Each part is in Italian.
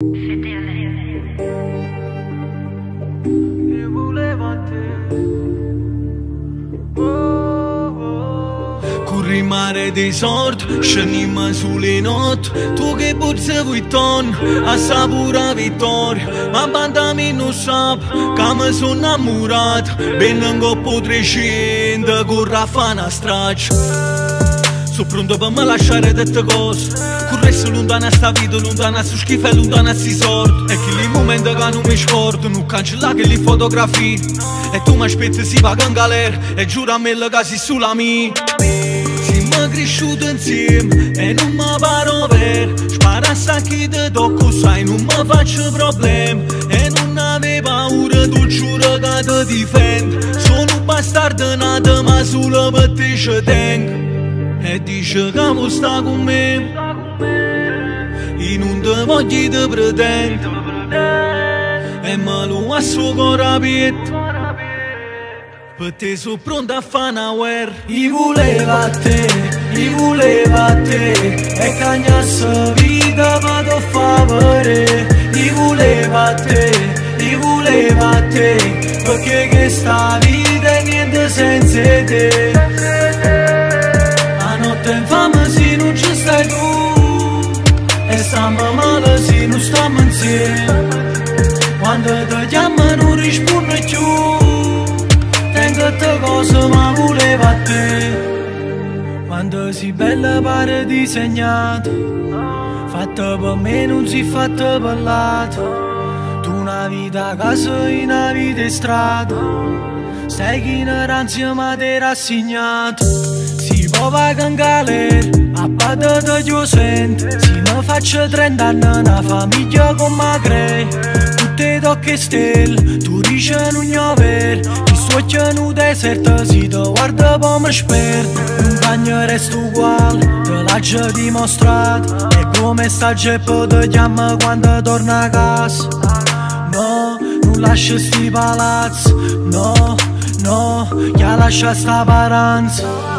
Curri mare di sort, scendiamo sulle notti. Tu che puzza vuitton, assapura vittoria. Ma bandami non sap, che mi sono innamorato. Ben in coppo 300, con Raffana straccia. Sono pronto per me lasciare dette cose. Corresso lontana sta vita, lontana su schifo e lontana si sorte. E che li momenti che non mi scordo, non cancella che li fotografie. E tu mi aspetti si va in galera e giura a me che si sulla mia. Siamo cresciuti insieme e non mi paro vero. Spara a sacchi di tocco, sai non mi faccio problemi. E non avevo paura, tu giuro che ti difendo. Sono un bastardo nato ma solo per te ci tengo. E dice che vuoi sta con me, io non te voglio te pretendo. E me lo ha suo cuore pietto, per te sono pronto a fare una guerra. Io volevo a te, io volevo a te, e cagnasse vita vado a favore. Io volevo a te, io volevo a te, perché questa vita è niente senza te. Infame se non ci stai tu, e stiamo male se non stiamo insieme. Quando ti chiamo non rispondo più, tengo te cose ma volevo a te. Quando sei bella pare disegnata, fatta per me non si fatta per l'altro. Tu una vita a casa e una vita in strada, stai che in ranzia ma ti rassegnato. Si può vagare in galera, a parte te io sento. Se mi faccio 30 anni, una famiglia con me crei. Tutte tocche stelle, tu dici non è vero. Chi suocchia in un deserto, si ti guarda poi mi sperdo. Non bagno resto uguale, te l'ho già dimostrato. E come sta Geppo ti chiama quando torna a casa. No, non lascia sti palazzi, no, no, che lascia sta paranza.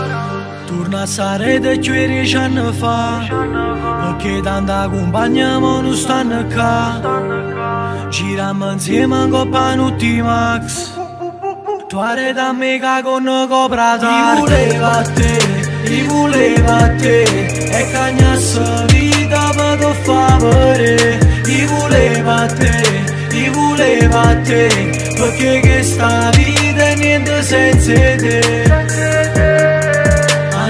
Torna a stare da 10 anni fa, perché tanta compagna ma non stanno qua. Giriamo insieme in coppa notti max, tu arredi a me che con copra tardi. Io volevo a te, io volevo a te, e cagnasse vita per favore. Io volevo a te, io volevo a te, perché questa vita è niente senza te.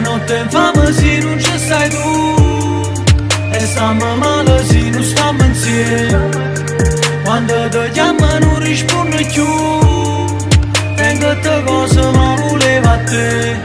Notte infame se non ci stai tu, e stiamo male se non stiamo insieme. Quando ti chiamo non rispondo più, tengo te cose ma volevo a te.